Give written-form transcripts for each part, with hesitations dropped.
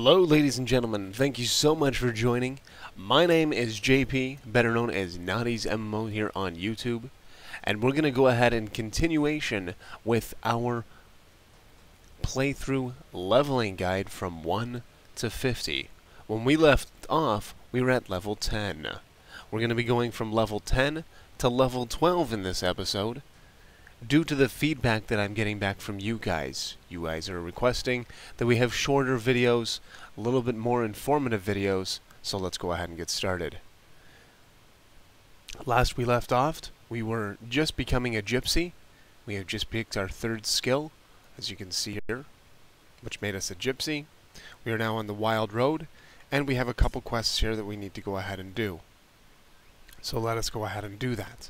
Hello ladies and gentlemen, thank you so much for joining. My name is JP, better known as Naughty's MMO here on YouTube, and we're going to go ahead in continuation with our playthrough leveling guide from 1 to 50. When we left off, we were at level 10. We're going to be going from level 10 to level 12 in this episode, due to the feedback that I'm getting back from you guys. You guys are requesting that we have shorter videos, a little bit more informative videos, so let's go ahead and get started. Last we left off, we were just becoming a Gypsy. We have just picked our third skill, as you can see here, which made us a Gypsy. We are now on the Wild Road, and we have a couple quests here that we need to go ahead and do. So let us go ahead and do that.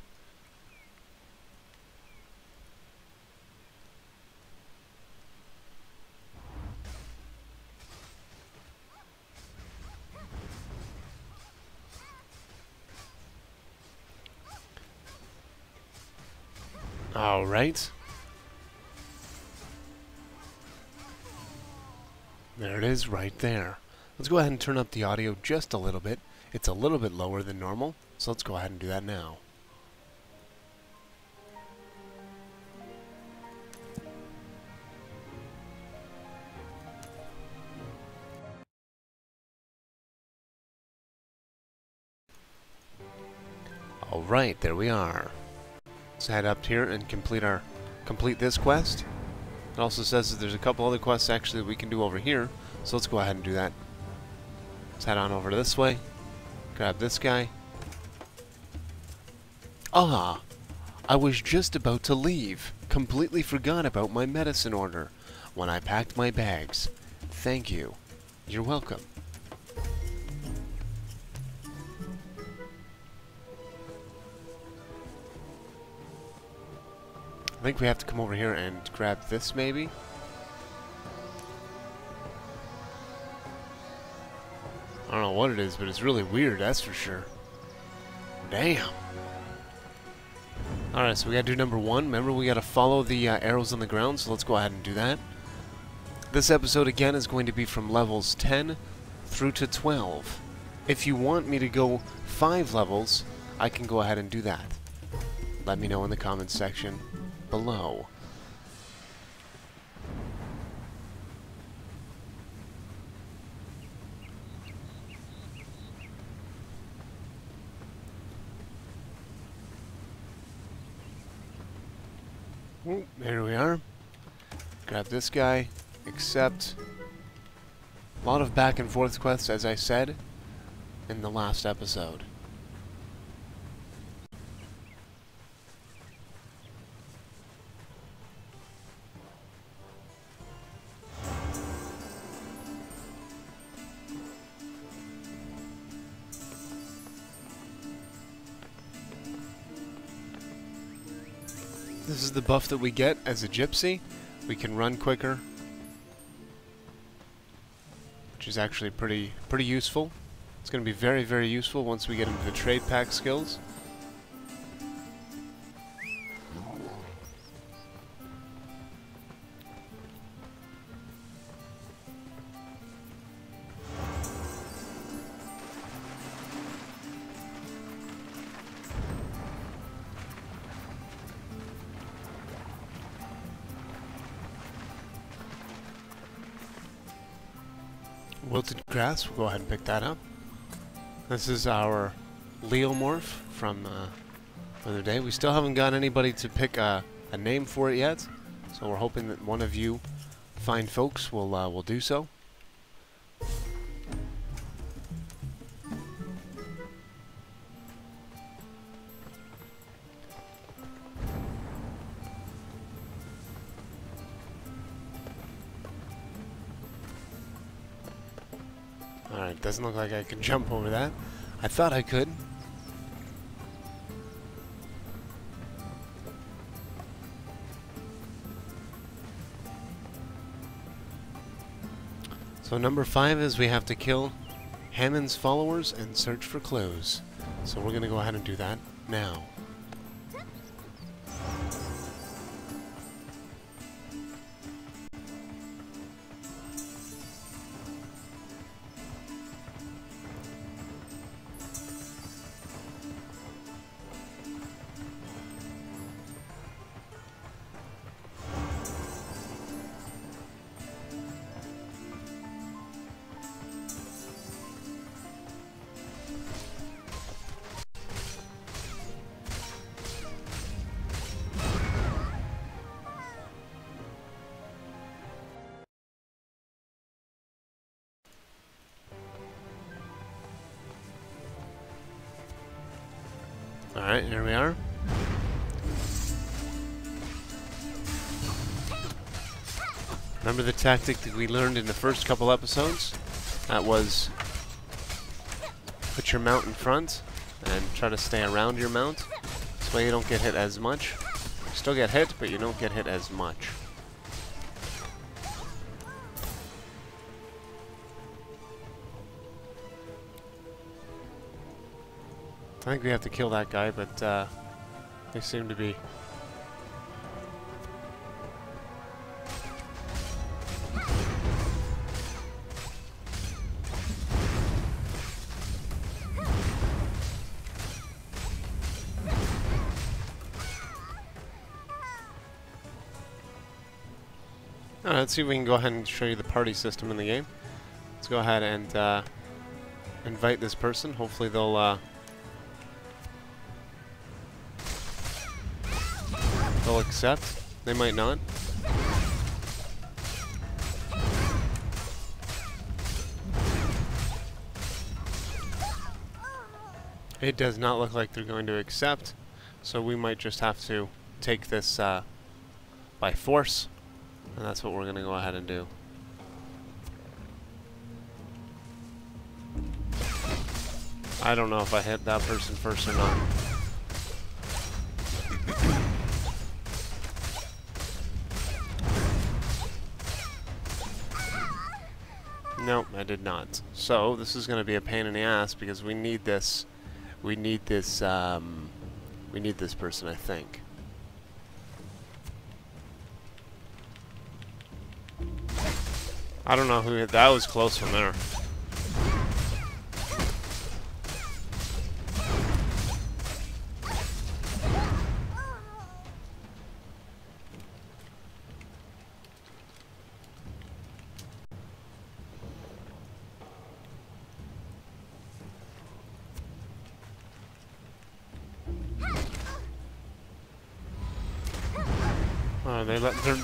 Alright. There it is, right there. Let's go ahead and turn up the audio just a little bit. It's a little bit lower than normal, so let's go ahead and do that now. Alright, there we are. Let's head up here and complete this quest. It also says that there's a couple other quests actually that we can do over here, so let's go ahead and do that. Let's head on over this way, grab this guy. Ah! I was just about to leave. Completely forgot about my medicine order when I packed my bags. Thank you. You're welcome. I think we have to come over here and grab this, maybe? I don't know what it is, but it's really weird, that's for sure. Damn. Alright, so we gotta do number 1. Remember, we gotta follow the arrows on the ground, so let's go ahead and do that. This episode, again, is going to be from levels 10 through to 12. If you want me to go 5 levels, I can go ahead and do that. Let me know in the comments section below. Ooh, there we are. Grab this guy. Accept. A lot of back and forth quests, as I said in the last episode. This is the buff that we get as a Gypsy. We can run quicker, which is actually pretty useful. It's going to be very, very useful once we get into the trade pack skills. Wilted grass, we'll go ahead and pick that up. This is our Leomorph from the other day. We still haven't got anybody to pick a name for it yet, so we're hoping that one of you fine folks will do so. Alright, doesn't look like I can jump over that. I thought I could. So number 5 is we have to kill Hammond's followers and search for clues. So we're going to go ahead and do that now. Alright, here we are. Remember the tactic that we learned in the first couple episodes? That was put your mount in front and try to stay around your mount. This way you don't get hit as much. You still get hit, but you don't get hit as much. I think we have to kill that guy, but they seem to be... Alright, let's see if we can go ahead and show you the party system in the game. Let's go ahead and invite this person. Hopefully they'll accept. They might not. It does not look like they're going to accept, so we might just have to take this by force, and that's what we're going to go ahead and do. I don't know if I hit that person first or not. Nope, I did not. So this is going to be a pain in the ass because we need this. We need this. We need this person, I think. I don't know who hit. That was close from there.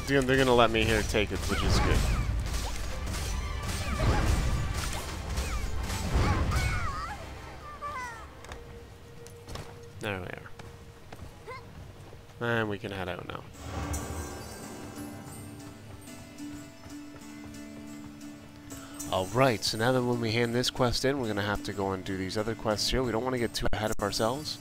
They're gonna let me here take it, which is good. There we are. And we can head out now. Alright, so now that when we hand this quest in, we're gonna have to go and do these other quests here. We don't want to get too ahead of ourselves.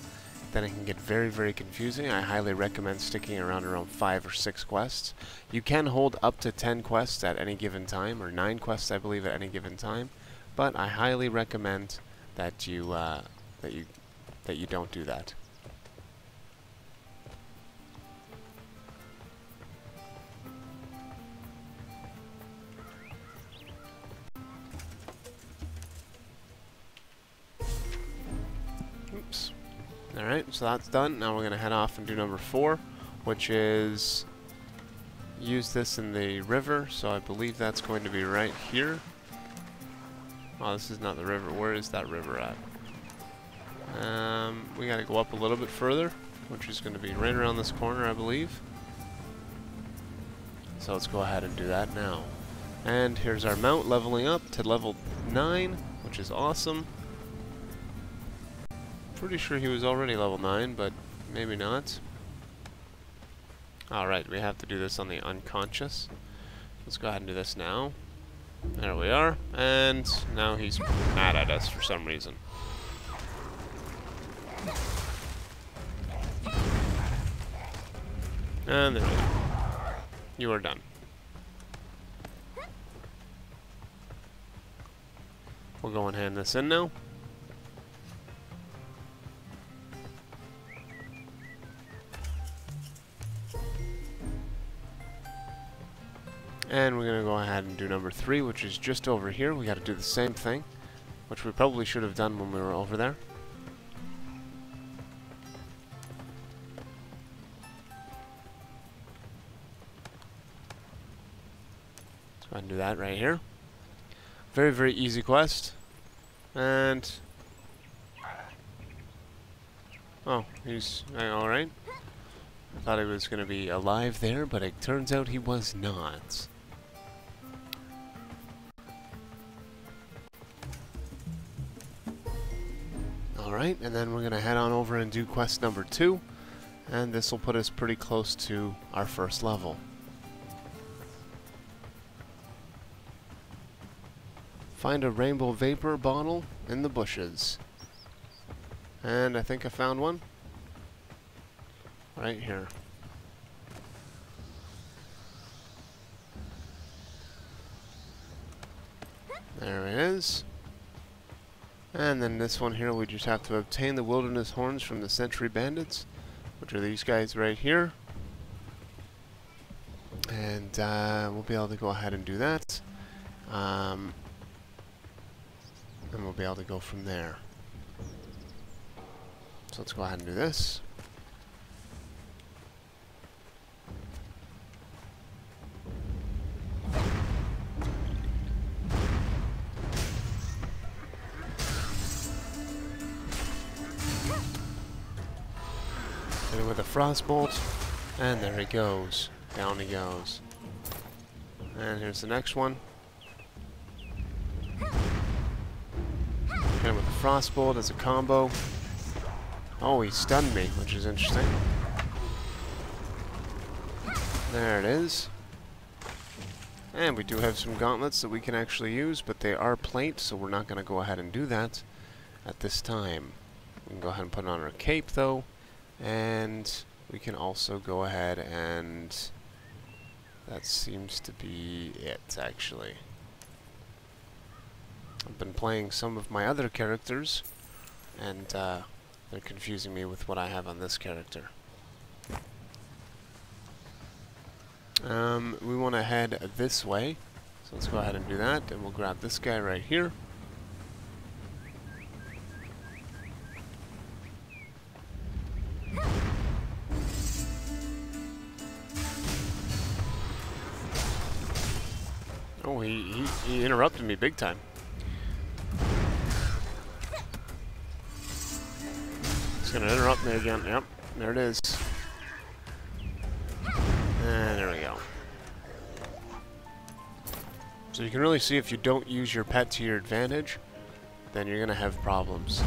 Then it can get very, very confusing. I highly recommend sticking around 5 or 6 quests. You can hold up to 10 quests at any given time, or 9 quests, I believe, at any given time. But I highly recommend that you don't do that. Oops. Alright, so that's done. Now we're going to head off and do number 4, which is use this in the river. So I believe that's going to be right here. Oh, this is not the river. Where is that river at? We got to go up a little bit further, which is going to be right around this corner, I believe. So let's go ahead and do that now. And here's our mount leveling up to level 9, which is awesome. Pretty sure he was already level 9, but maybe not. Alright, we have to do this on the unconscious. Let's go ahead and do this now. There we are. And now he's mad at us for some reason. And there we go. You are done. We'll go and hand this in now. And we're going to go ahead and do number 3, which is just over here. We got to do the same thing, which we probably should have done when we were over there. Let's go ahead and do that right here. Very, very easy quest. And... oh, he's alright. I thought he was going to be alive there, but it turns out he was not. Alright, and then we're going to head on over and do quest number 2. And this will put us pretty close to our first level. Find a rainbow vapor bottle in the bushes. And I think I found one. Right here. There it is. And then this one here, we just have to obtain the wilderness horns from the Sentry Bandits, which are these guys right here. And we'll be able to go ahead and do that. And we'll be able to go from there. So let's go ahead and do this. Hit him with a frostbolt, and there he goes. Down he goes. And here's the next one. Hit him with a frostbolt as a combo. Oh, he stunned me, which is interesting. There it is. And we do have some gauntlets that we can actually use, but they are plate, so we're not going to go ahead and do that at this time. We can go ahead and put on our cape, though. And we can also go ahead and... that seems to be it, actually. I've been playing some of my other characters, and they're confusing me with what I have on this character. We want to head this way, so let's go ahead and do that, and we'll grab this guy right here. Oh, he interrupted me big time. He's gonna interrupt me again. Yep, there it is. And there we go. So you can really see if you don't use your pet to your advantage, then you're gonna have problems.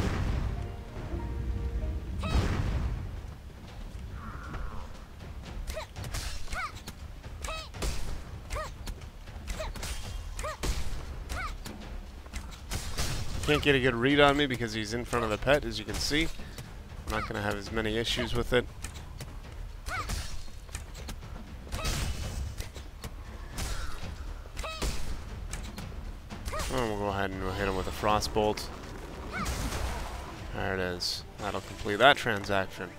Can't get a good read on me because he's in front of the pet, as you can see. I'm not going to have as many issues with it. Oh, we'll go ahead and hit him with a frostbolt. There it is. That'll complete that transaction.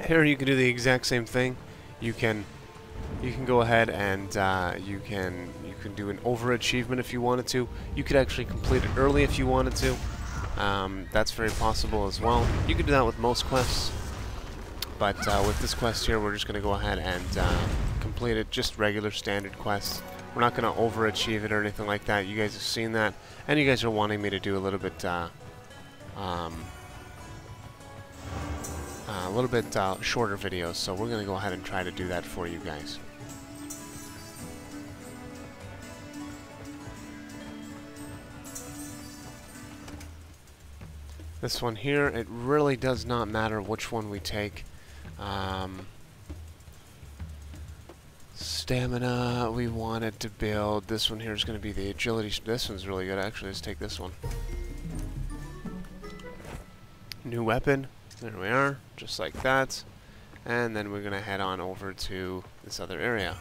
Here you can do the exact same thing. You can go ahead and you can do an overachievement if you wanted to. You could actually complete it early if you wanted to. That's very possible as well. You can do that with most quests, but with this quest here, we're just going to go ahead and complete it, just regular standard quests. We're not going to overachieve it or anything like that. You guys have seen that, and you guys are wanting me to do a little bit shorter videos, so we're going to go ahead and try to do that for you guys. This one here, it really does not matter which one we take. Stamina, we wanted to build. This one here is going to be the agility. This one's really good, actually. Let's take this one. New weapon. There we are, just like that. And then we're going to head on over to this other area.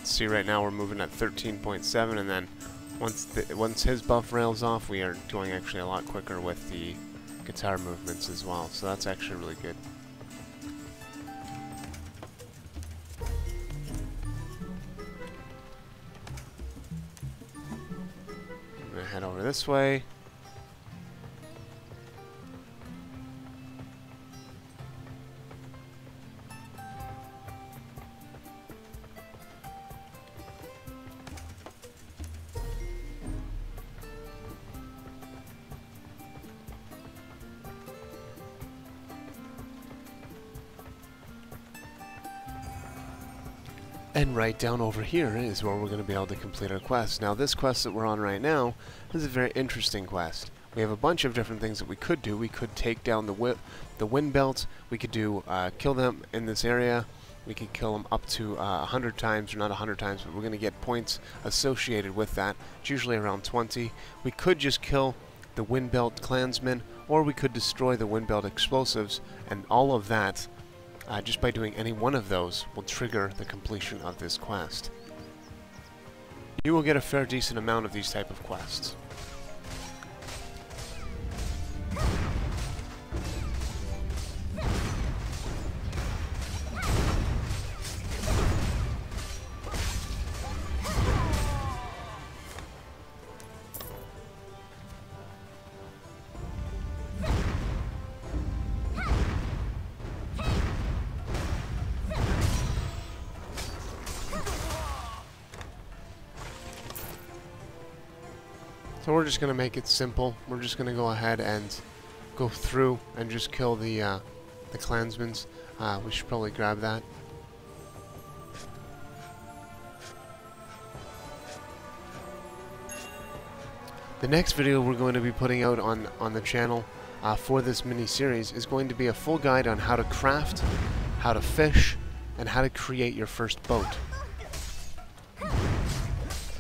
See, right now we're moving at 13.7, and then once his buff rails off, we are going actually a lot quicker with the guitar movements as well. So that's actually really good. I'm going to head over this way. And right down over here is where we're going to be able to complete our quest. Now this quest that we're on right now is a very interesting quest. We have a bunch of different things that we could do. We could take down the wind belt. We could do kill them in this area. We could kill them up to 100 times, or not 100 times, but we're going to get points associated with that. It's usually around 20. We could just kill the wind belt clansmen, or we could destroy the wind belt explosives, and all of that, just by doing any one of those, will trigger the completion of this quest. You will get a fair decent amount of these type of quests. So we're just going to make it simple. We're just going to go ahead and go through and just kill the clansmen. We should probably grab that. The next video we're going to be putting out on the channel for this mini-series is going to be a full guide on how to craft, how to fish, and how to create your first boat.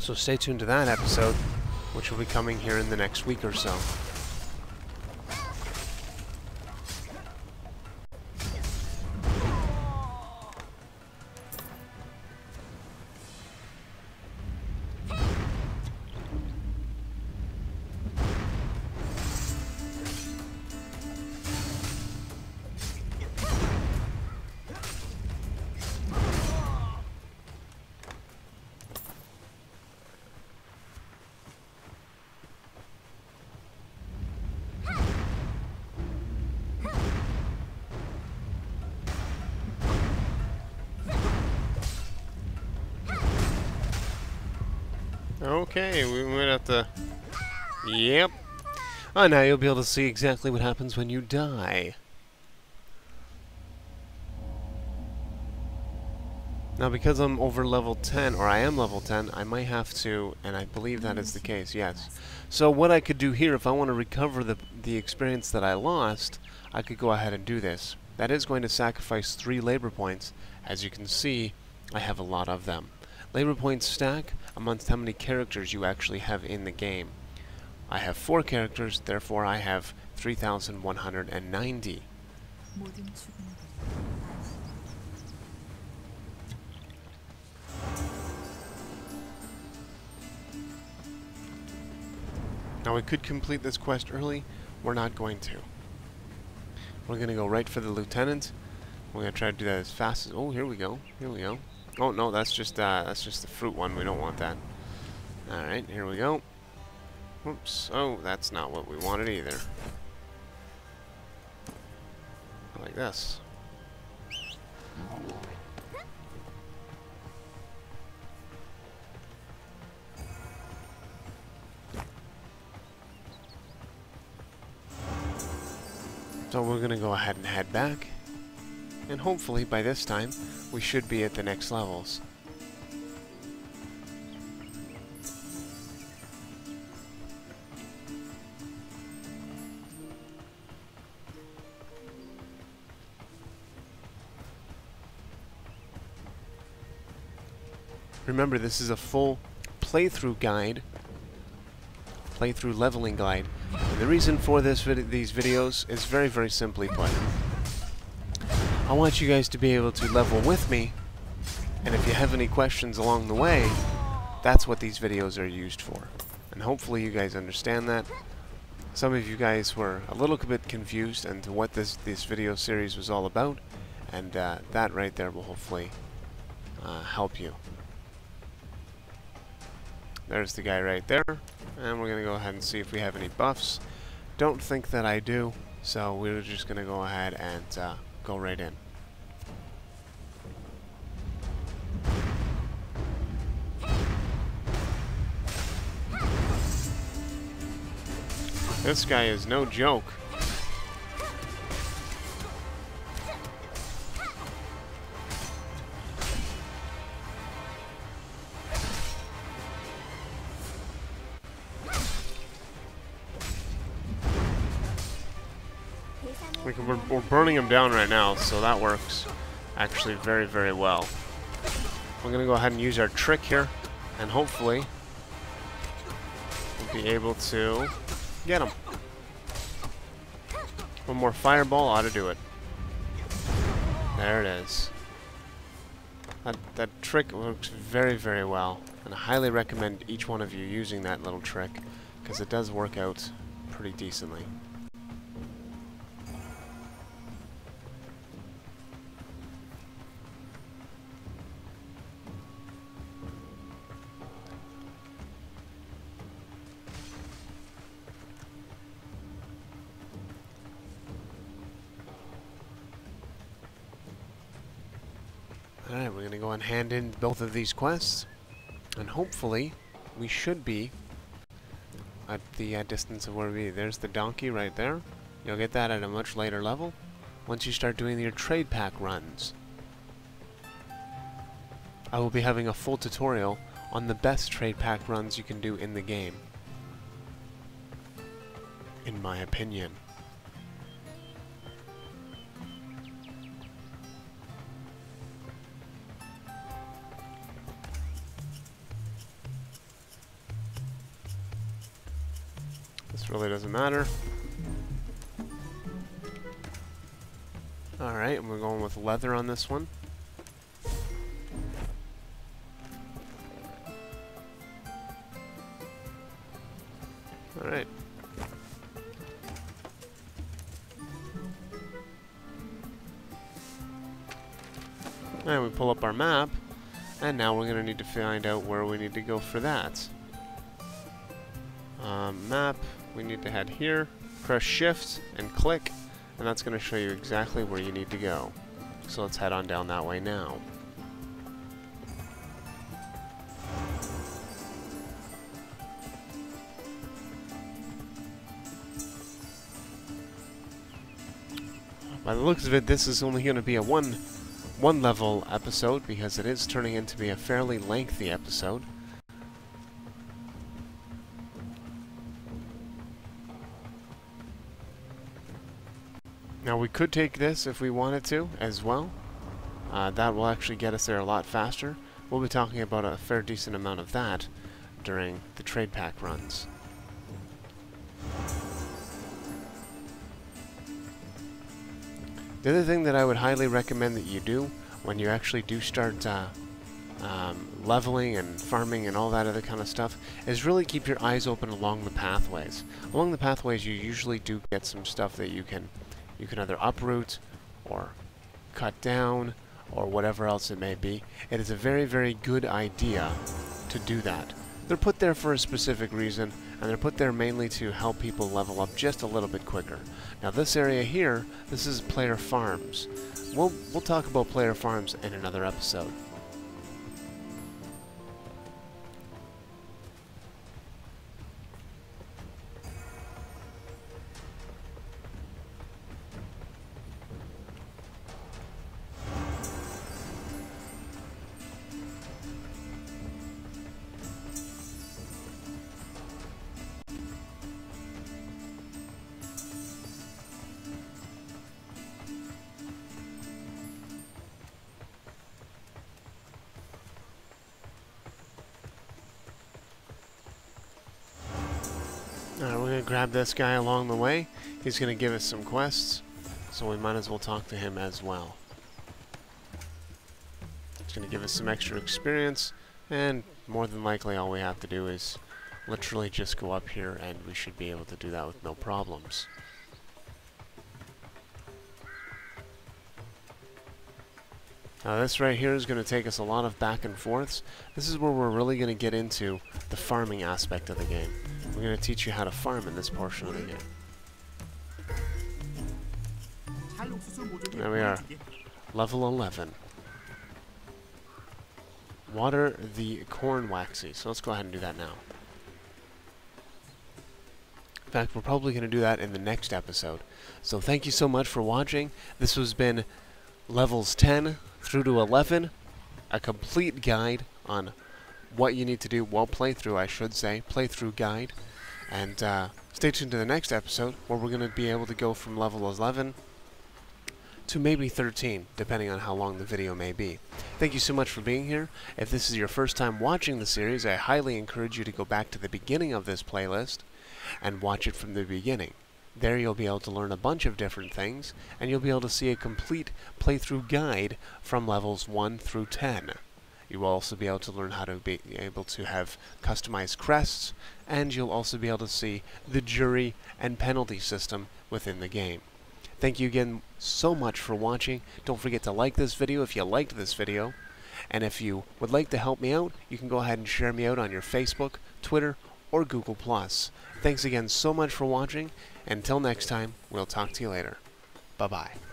So stay tuned to that episode, which will be coming here in the next week or so. Okay, we might have to... Yep. Oh, now you'll be able to see exactly what happens when you die. Now, because I'm over level 10, or I am level 10, I might have to, and I believe that is the case, yes. So what I could do here, if I want to recover the experience that I lost, I could go ahead and do this. That is going to sacrifice 3 labor points. As you can see, I have a lot of them. Labor points stack amongst how many characters you actually have in the game. I have 4 characters, therefore I have 3,190. Now we could complete this quest early. We're not going to. We're going to go right for the lieutenant. We're going to try to do that as fast as... Oh, here we go. Here we go. Oh no, that's just the fruit one. We don't want that. All right, here we go. Oops. Oh, that's not what we wanted either. Like this. So we're gonna go ahead and head back. And hopefully by this time we should be at the next levels. Remember, this is a full playthrough guide, playthrough leveling guide. And the reason for these videos is very, very simply put. I want you guys to be able to level with me, and if you have any questions along the way, that's what these videos are used for. And hopefully you guys understand that. Some of you guys were a little bit confused as to what this video series was all about, and that right there will hopefully help you. There's the guy right there, and we're going to go ahead and see if we have any buffs. Don't think that I do, so we're just going to go ahead and go right in. This guy is no joke. We're burning them down right now, so that works actually very, very well. We're going to go ahead and use our trick here, and hopefully we'll be able to get them. One more fireball ought to do it. There it is. That trick works very, very well, and I highly recommend each one of you using that little trick, because it does work out pretty decently. Alright, we're going to go and hand in both of these quests, and hopefully we should be at the distance of where we are. There's the donkey right there. You'll get that at a much later level once you start doing your trade pack runs. I will be having a full tutorial on the best trade pack runs you can do in the game, in my opinion. This really doesn't matter. Alright, and we're going with leather on this one. Alright. And we pull up our map, and now we're going to need to find out where we need to go for that. Map, we need to head here, press shift and click, and that's going to show you exactly where you need to go. So let's head on down that way now. By the looks of it, this is only going to be a one level episode, because it is turning into be a fairly lengthy episode. Now we could take this if we wanted to as well. That will actually get us there a lot faster. We'll be talking about a fair decent amount of that during the trade pack runs. The other thing that I would highly recommend that you do when you actually do start leveling and farming and all that other kind of stuff is really keep your eyes open along the pathways. Along the pathways you usually do get some stuff that you can either uproot or cut down or whatever else it may be. It is a very, very good idea to do that. They're put there for a specific reason, and they're put there mainly to help people level up just a little bit quicker. Now this area here, this is player farms. We'll talk about player farms in another episode. Alright, we're going to grab this guy along the way. He's going to give us some quests, so we might as well talk to him as well. He's going to give us some extra experience, and more than likely all we have to do is literally just go up here, and we should be able to do that with no problems. Now this right here is going to take us a lot of back and forths. This is where we're really going to get into the farming aspect of the game. We're going to teach you how to farm in this portion of the game. There we are. Level 11. Water the corn waxy. So let's go ahead and do that now. In fact, we're probably going to do that in the next episode. So thank you so much for watching. This has been levels 10 through to 11. A complete guide on what you need to do. Well, playthrough, I should say. Playthrough guide. And stay tuned to the next episode where we're going to be able to go from level 11 to maybe 13, depending on how long the video may be. Thank you so much for being here. If this is your first time watching the series, I highly encourage you to go back to the beginning of this playlist and watch it from the beginning. There you'll be able to learn a bunch of different things, and you'll be able to see a complete playthrough guide from levels 1 through 10. You will also be able to learn how to be able to have customized crests, and you'll also be able to see the jury and penalty system within the game. Thank you again so much for watching. Don't forget to like this video if you liked this video. And if you would like to help me out, you can go ahead and share me out on your Facebook, Twitter, or Google+. Thanks again so much for watching. Until next time, we'll talk to you later. Bye-bye.